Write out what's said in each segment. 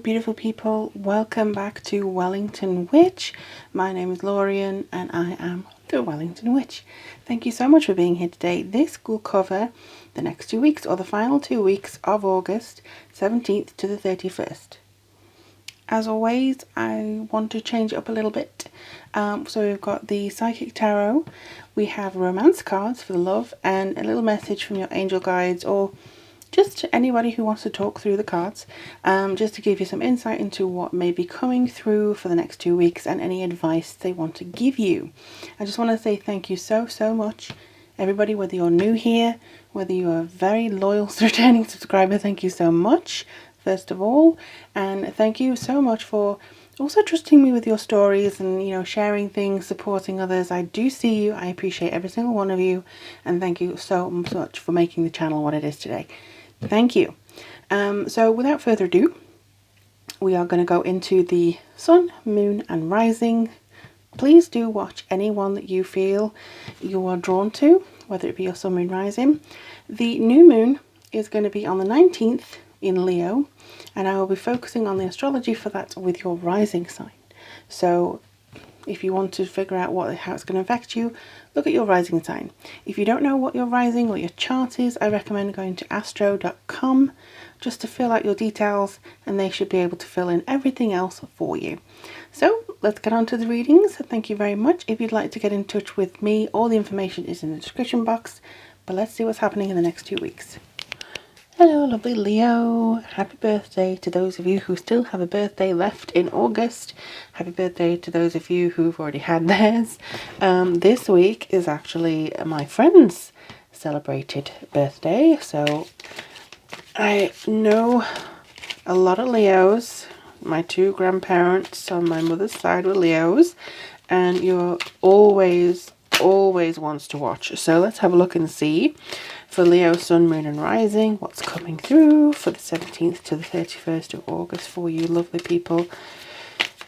beautiful people, welcome back to Wellington Witch. My name is Lorien and I am the Wellington Witch. Thank you so much for being here today. This will cover the next 2 weeks, or the final 2 weeks of August 17th to the 31st. As always, I want to change it up a little bit. So we've got the Psychic Tarot, we have romance cards for the love, and a little message from your angel guides, or just anybody who wants to talk through the cards, just to give you some insight into what may be coming through for the next 2 weeks and any advice they want to give you. I just want to say thank you so much, everybody, whether you're new here, whether you're a very loyal returning subscriber, thank you so much, first of all, and thank you so much for also trusting me with your stories and, you know, sharing things, supporting others. I do see you, I appreciate every single one of you, and thank you so much for making the channel what it is today. Thank you. So without further ado, we are going to go into the sun, moon and rising. Please do watch any one that you feel you are drawn to, whether it be your sun, moon, rising. The new moon is going to be on the 19th in Leo, and I will be focusing on the astrology for that with your rising sign. So if you want to figure out how it's going to affect you, look at your rising sign. If you don't know what your rising or your chart is, I recommend going to astro.com just to fill out your details, and they should be able to fill in everything else for you. So let's get on to the readings. Thank you very much. If you'd like to get in touch with me, all the information is in the description box, but let's see what's happening in the next 2 weeks. Hello lovely Leo, happy birthday to those of you who still have a birthday left in August. Happy birthday to those of you who've already had theirs. This week is actually my friend's celebrated birthday, so I know a lot of Leos. My 2 grandparents on my mother's side were Leos, and you're always wants to watch. So let's have a look and see for Leo, sun, moon and rising, what's coming through for the 17th to the 31st of August for you lovely people.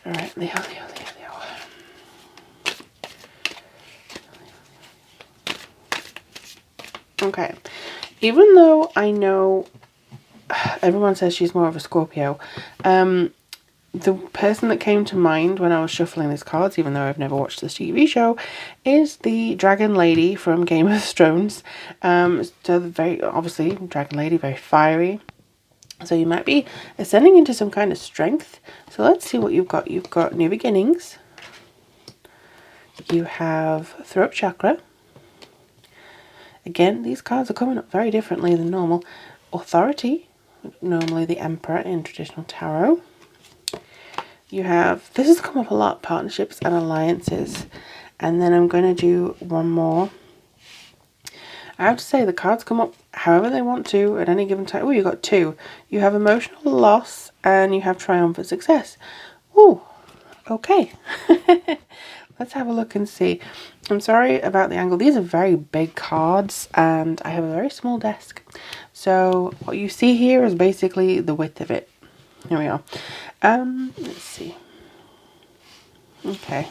All right, Leo. Okay, even though I know everyone says she's more of a Scorpio, the person that came to mind when I was shuffling these cards, even though I've never watched this TV show, is the Dragon Lady from Game of Thrones. So very obviously, Dragon Lady, very fiery. So you might be ascending into some kind of strength. So let's see what you've got. You've got new beginnings. You have throat chakra. Again, these cards are coming up very differently than normal. Authority, normally the Emperor in traditional tarot. You have, this has come up a lot, partnerships and alliances. And then I'm going to do one more. I have to say the cards come up however they want to at any given time. Oh, you got 2. You have emotional loss and you have triumphant success. Oh, okay. Let's have a look and see. I'm sorry about the angle. These are very big cards and I have a very small desk. So what you see here is basically the width of it. Here we are. Let's see. Okay.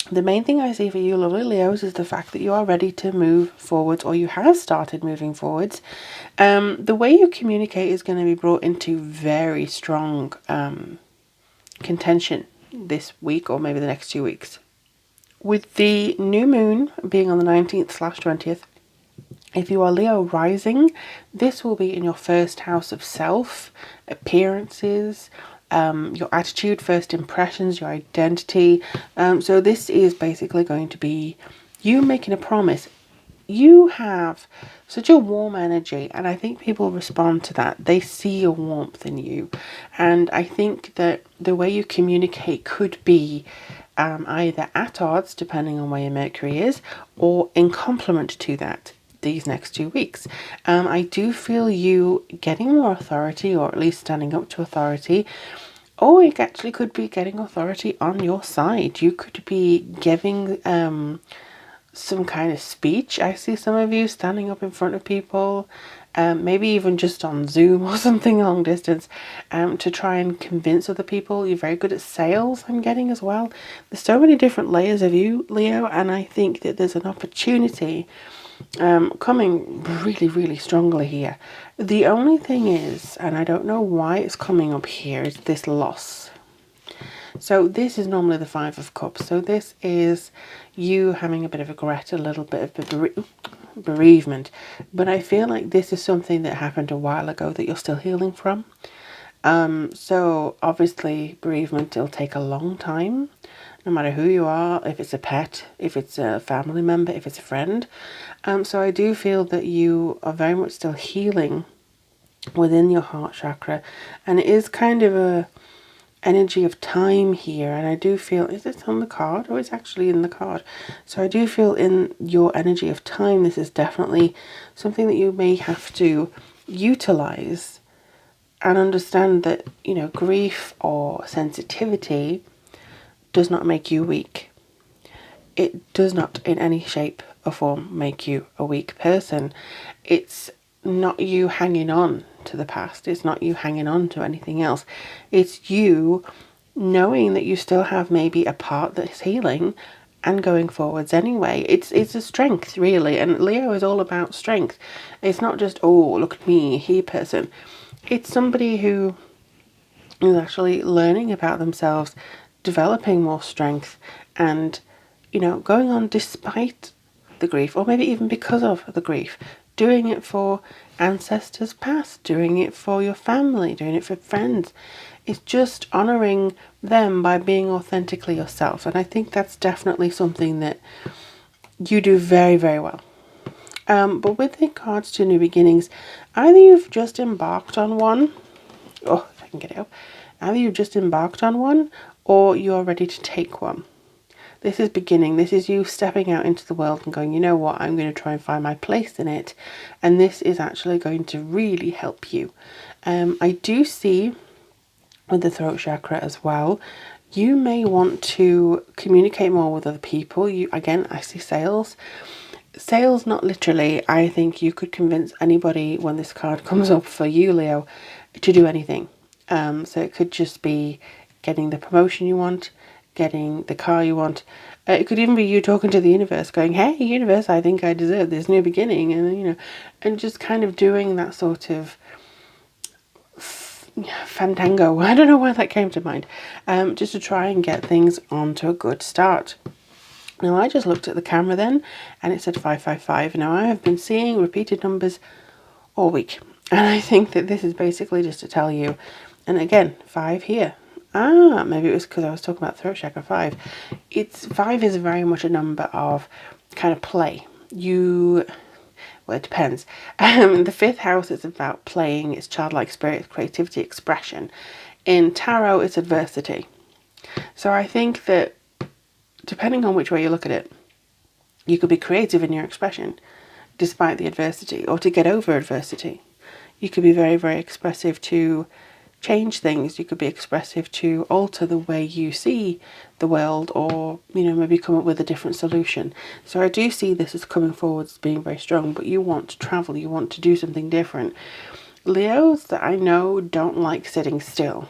The main thing I see for you lovely Leos is the fact that you are ready to move forwards, or you have started moving forwards. The way you communicate is going to be brought into very strong contention this week, or maybe the next 2 weeks. With the new moon being on the 19th/20th, if you are Leo rising, this will be in your first house of self, appearances, your attitude, first impressions, your identity. So this is basically going to be you making a promise. You have such a warm energy, and I think people respond to that. They see a warmth in you, and I think that the way you communicate could be either at odds, depending on where your Mercury is, or in complement to that these next 2 weeks. I do feel you getting more authority, or at least standing up to authority, or it actually could be getting authority on your side. You could be giving some kind of speech. I see some of you standing up in front of people, maybe even just on Zoom or something long distance, to try and convince other people. You're very good at sales, I'm getting as well. There's so many different layers of you, Leo, and I think that there's an opportunity coming really, really strongly here. The only thing is, and I don't know why it's coming up here, is this loss. So this is normally the Five of Cups. So this is you having a bit of regret, a little bit of bereavement. But I feel like this is something that happened a while ago that you're still healing from. So obviously bereavement, it'll take a long time, no matter who you are, if it's a pet, if it's a family member, if it's a friend. So I do feel that you are very much still healing within your heart chakra, and it is kind of a energy of time here. And I do feel, is it on the card or it's actually in the card? So I do feel in your energy of time, this is definitely something that you may have to utilize and understand that, you know, grief or sensitivity does not make you weak. It does not in any shape or form make you a weak person. It's not you hanging on to the past. It's not you hanging on to anything else. It's you knowing that you still have maybe a part that's healing and going forwards anyway. It's a strength, really. And Leo is all about strength. It's not just, oh, look at me, he person. It's somebody who is actually learning about themselves, developing more strength, and, you know, going on despite the grief, or maybe even because of the grief, doing it for ancestors past, doing it for your family, doing it for friends. It's just honouring them by being authentically yourself. And I think that's definitely something that you do very, very well. But with regards to new beginnings, either you've just embarked on one, oh, if I can get it up, either you've just embarked on one or you're ready to take one. This is beginning. This is you stepping out into the world and going, you know what, I'm going to try and find my place in it. And this is actually going to really help you. I do see with the throat chakra as well, you may want to communicate more with other people. Again, I see sales. Sales, not literally. I think you could convince anybody when this card comes up for you, Leo, to do anything. So it could just be getting the promotion you want, getting the car you want. It could even be you talking to the universe, going, hey, universe, I think I deserve this new beginning. And, you know, and just kind of doing that sort of fandango. I don't know why that came to mind. Just to try and get things onto a good start. Now, I just looked at the camera then, and it said 555. Now, I have been seeing repeated numbers all week. And I think that this is basically just to tell you, and again, 5 here. Maybe it was because I was talking about throat chakra 5. 5 is very much a number of kind of play. Well, it depends. The 5th house is about playing. It's childlike spirit, creativity, expression. In tarot, it's adversity. So I think that depending on which way you look at it, you could be creative in your expression despite the adversity, or to get over adversity. You could be very, very expressive to change things. You could be expressive to alter the way you see the world, or, you know, maybe come up with a different solution. So I do see this as coming forward as being very strong, but you want to travel, you want to do something different. Leos that I know don't like sitting still.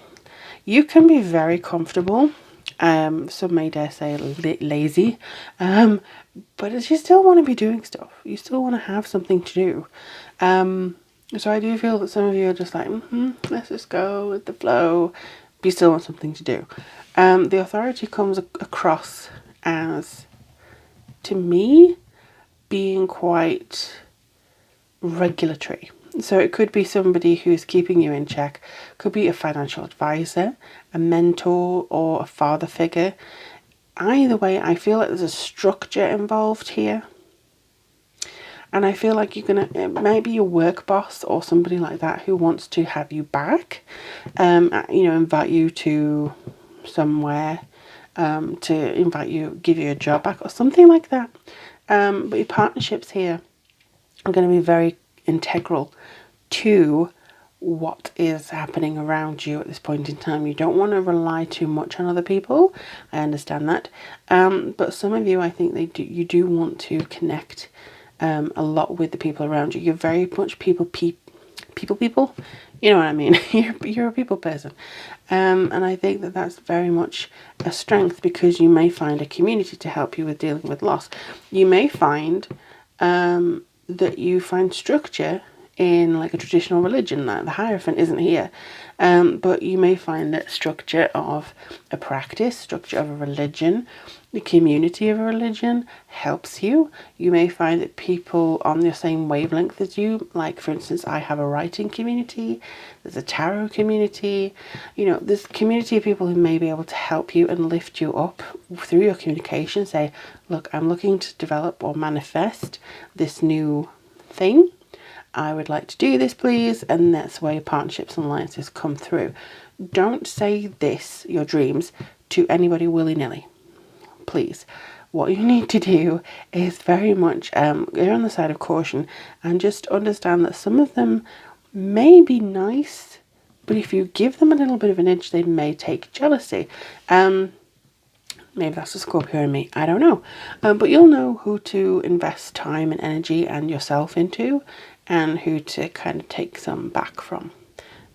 You can be very comfortable, some may dare say lazy, but you still want to be doing stuff. You still want to have something to do. So I do feel that some of you are just like, let's just go with the flow, but you still want something to do. The authority comes across as, to me, being quite regulatory. So it could be somebody who's keeping you in check. Could be a financial advisor, a mentor, or a father figure. Either way, I feel like there's a structure involved here. And I feel like it might be your work boss or somebody like that who wants to have you back. You know, invite you to somewhere, give you a job back or something like that. But your partnerships here are going to be very integral to what is happening around you at this point in time. You don't want to rely too much on other people. I understand that. But some of you, I think you do want to connect a lot with the people around you. You're very much people. You know what I mean? You're a people person. And I think that that's very much a strength, because you may find a community to help you with dealing with loss. You may find that you find structure in like a traditional religion. Like the Hierophant isn't here, but you may find that structure of a practice, structure of a religion, the community of a religion helps you. You may find that people on the same wavelength as you, like for instance, I have a writing community, there's a tarot community, there's a community of people who may be able to help you and lift you up through your communication. Say, look, I'm looking to develop or manifest this new thing. I would like to do this, please. And that's where your partnerships and alliances come through. Don't say this, your dreams, to anybody willy-nilly. Please. What you need to do is very much err on the side of caution and just understand that some of them may be nice, but if you give them a little bit of an inch, they may take jealousy. Maybe that's a Scorpio in me, I don't know. But you'll know who to invest time and energy and yourself into, and who to kind of take some back from.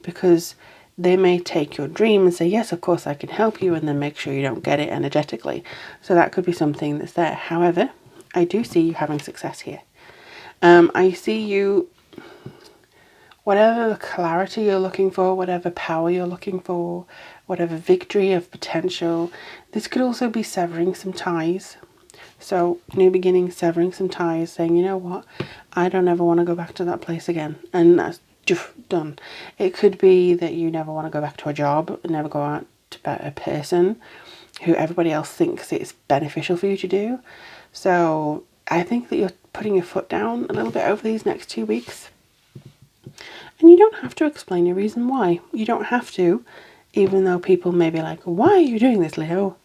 Because they may take your dream and say, yes, of course I can help you, and then make sure you don't get it energetically. So that could be something that's there. However, I do see you having success here. I see you, whatever clarity you're looking for, whatever power you're looking for, whatever victory of potential, this could also be severing some ties. So, new beginning, severing some ties, saying, you know what, I don't ever want to go back to that place again. And that's done. It could be that you never want to go back to a job, never go out to a person who everybody else thinks it's beneficial for you to do. So, I think that you're putting your foot down a little bit over these next 2 weeks. And you don't have to explain your reason why. You don't have to, even though people may be like, why are you doing this, Leo?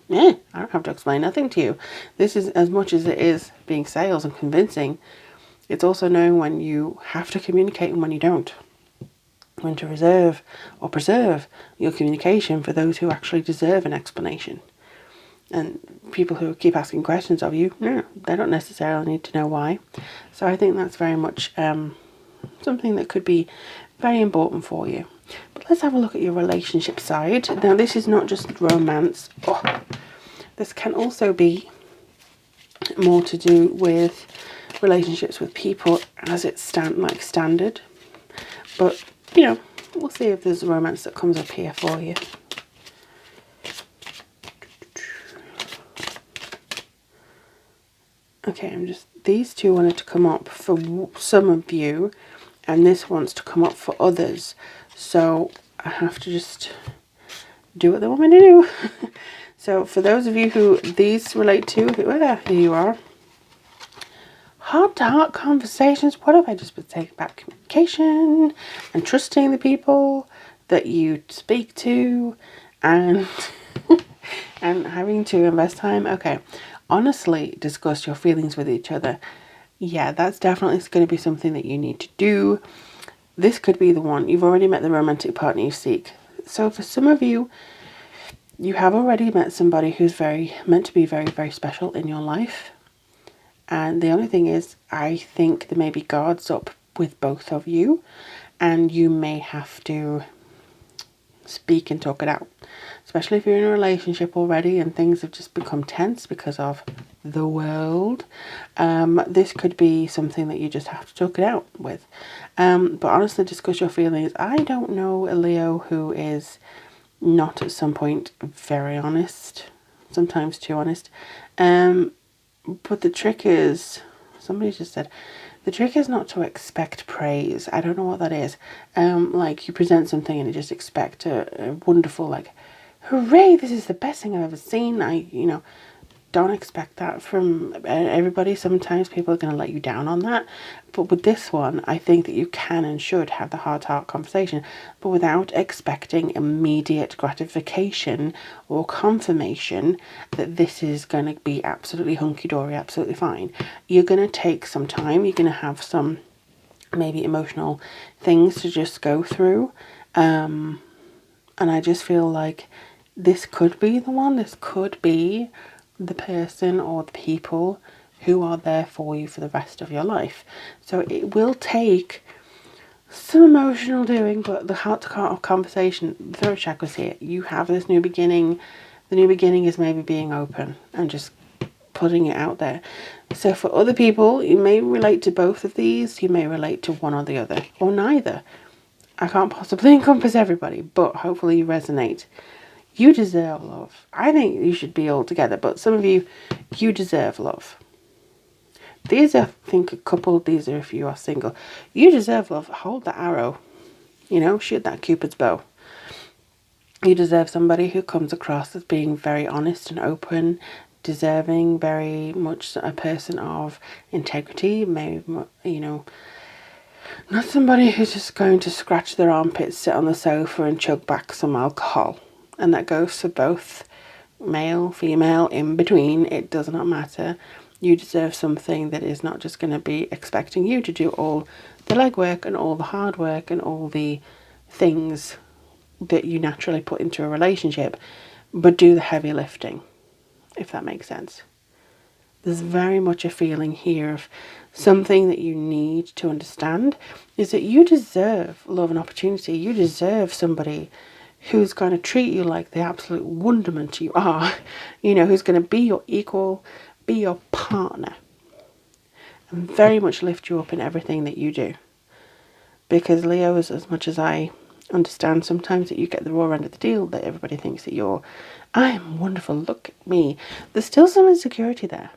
I don't have to explain nothing to you. This is, as much as it is being sales and convincing, it's also knowing when you have to communicate and when you don't. When to reserve or preserve your communication for those who actually deserve an explanation. And people who keep asking questions of you, no, they don't necessarily need to know why. So I think that's very much something that could be very important for you. But let's have a look at your relationship side. Now, this is not just romance. This can also be more to do with relationships with people as it's standard. But, we'll see if there's a romance that comes up here for you. Okay, these two wanted to come up for some of you, and this wants to come up for others. So I have to just do what they want me to do. So for those of you who these relate to, here you are. Heart-to-heart conversations. What have I just been saying about communication and trusting the people that you speak to and and having to invest time? Okay, honestly discuss your feelings with each other. Yeah, that's definitely going to be something that you need to do. This could be the one. You've already met the romantic partner you seek. So for some of you, you have already met somebody who's meant to be very, very special in your life. And the only thing is, I think there may be guards up with both of you, and you may have to speak and talk it out. Especially if you're in a relationship already and things have just become tense because of the world. This could be something that you just have to talk it out with. But honestly, discuss your feelings. I don't know a Leo who is not at some point very honest, sometimes too honest. But the trick is, somebody just said, the trick is not to expect praise. I don't know what that is. Like you present something and you just expect a wonderful, like, hooray, this is the best thing I've ever seen. Don't expect that from everybody. Sometimes people are going to let you down on that. But with this one, I think that you can and should have the heart-to-heart conversation, but without expecting immediate gratification or confirmation that this is going to be absolutely hunky-dory, absolutely fine. You're going to take some time. You're going to have some maybe emotional things to just go through. And I just feel like this could be the one. This could be the person or the people who are there for you for the rest of your life. So it will take some emotional doing, but the heart-to-heart conversation, the third chakra's here. You have this new beginning. The new beginning is maybe being open and just putting it out there. So for other people, you may relate to both of these. You may relate to one or the other, or neither. I can't possibly encompass everybody, but hopefully you resonate. You deserve love. I think you should be all together, but some of you deserve love. These are, I think, a couple. These are if you are single. You deserve love. Hold that arrow. You know, shoot that Cupid's bow. You deserve somebody who comes across as being very honest and open, deserving, very much a person of integrity. Maybe, you know, not somebody who's just going to scratch their armpits, sit on the sofa and chug back some alcohol. And that goes for both male, female, in between. It does not matter. You deserve something that is not just going to be expecting you to do all the legwork and all the hard work and all the things that you naturally put into a relationship, but do the heavy lifting, if that makes sense. There's very much a feeling here of something that you need to understand is that you deserve love and opportunity. You deserve somebody who's going to treat you like the absolute wonderment you are, you know, who's going to be your equal, be your partner, and very much lift you up in everything that you do. Because Leos, as much as I understand sometimes that you get the raw end of the deal, that everybody thinks that I'm wonderful, look at me, there's still some insecurity there.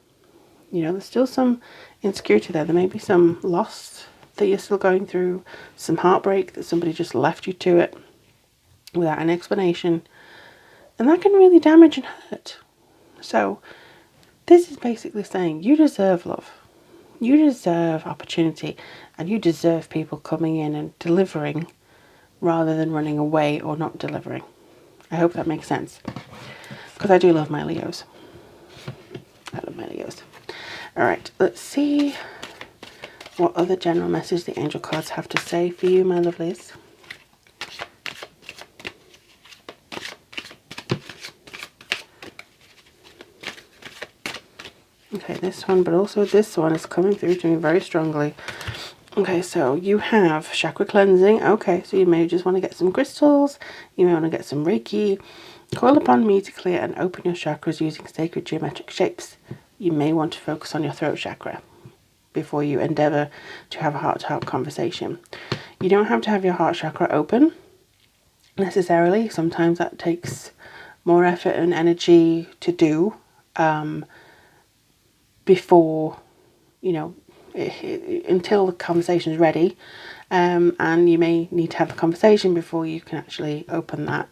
You know, there's still some insecurity there. There may be some loss that you're still going through, some heartbreak that somebody just left you to it without an explanation. And that can really damage and hurt. So this is basically saying you deserve love. You deserve opportunity. And you deserve people coming in and delivering rather than running away or not delivering. I hope that makes sense. Because I do love my Leos. I love my Leos. Alright, let's see what other general message the angel cards have to say for you, my lovelies. Okay, this one, but also this one is coming through to me very strongly. Okay, so you have chakra cleansing. Okay, so you may just want to get some crystals. You may want to get some Reiki. Call upon me to clear and open your chakras using sacred geometric shapes. You may want to focus on your throat chakra before you endeavour to have a heart-to-heart conversation. You don't have to have your heart chakra open necessarily. Sometimes that takes more effort and energy to do before, you know, until the conversation is ready, and you may need to have a conversation before you can actually open that.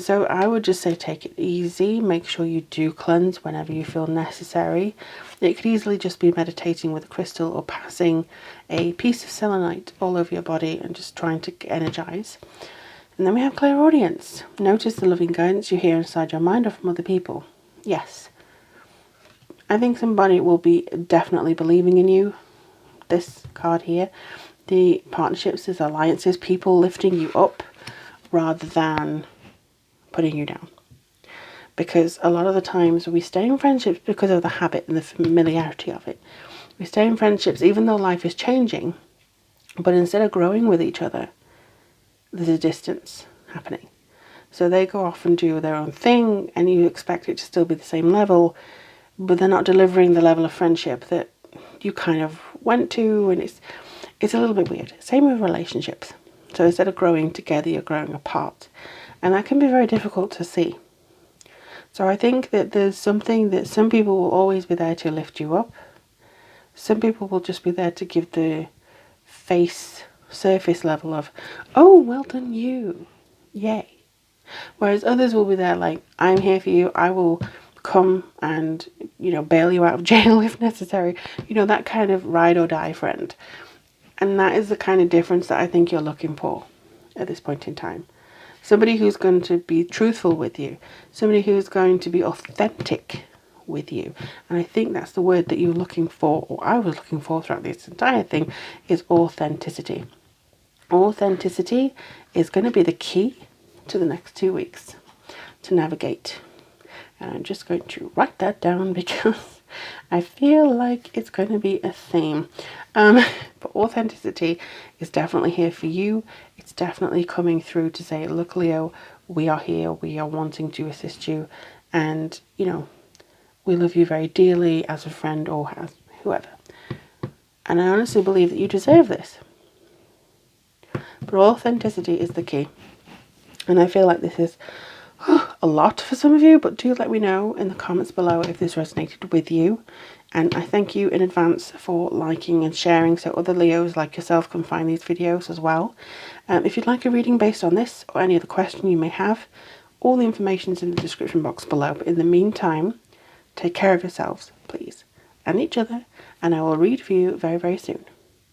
So I would just say take it easy. Make sure you do cleanse whenever you feel necessary. It could easily just be meditating with a crystal or passing a piece of selenite all over your body and just trying to energize. And then we have clairaudience. Notice the loving guidance you hear inside your mind or from other people. Yes, I think somebody will be definitely believing in you. This card here, the partnerships, is alliances, people lifting you up rather than putting you down. Because a lot of the times we stay in friendships because of the habit and the familiarity of it. We stay in friendships even though life is changing, but instead of growing with each other, there's a distance happening. So they go off and do their own thing and you expect it to still be the same level, but they're not delivering the level of friendship that you kind of went to, and it's a little bit weird. Same with relationships. So instead of growing together, you're growing apart. And that can be very difficult to see. So I think that there's something that some people will always be there to lift you up. Some people will just be there to give the surface level of, oh, well done you, yay. Whereas others will be there like, I'm here for you, I will come and, you know, bail you out of jail if necessary. You know, that kind of ride or die friend. And that is the kind of difference that I think you're looking for at this point in time. Somebody who's going to be truthful with you. Somebody who's going to be authentic with you. And I think that's the word that you're looking for, or I was looking for throughout this entire thing, is authenticity. Authenticity is going to be the key to the next 2 weeks to navigate. And I'm just going to write that down because I feel like it's going to be a theme. But authenticity is definitely here for you. It's definitely coming through to say, look, Leo, we are here. We are wanting to assist you. And, you know, we love you very dearly as a friend or as whoever. And I honestly believe that you deserve this. But authenticity is the key. And I feel like this is a lot for some of you, but do let me know in the comments below if this resonated with you. And I thank you in advance for liking and sharing so other Leos like yourself can find these videos as well. If you'd like a reading based on this or any other question you may have, all the information is in the description box below. But in the meantime, take care of yourselves, please, and each other, and I will read for you very, very soon.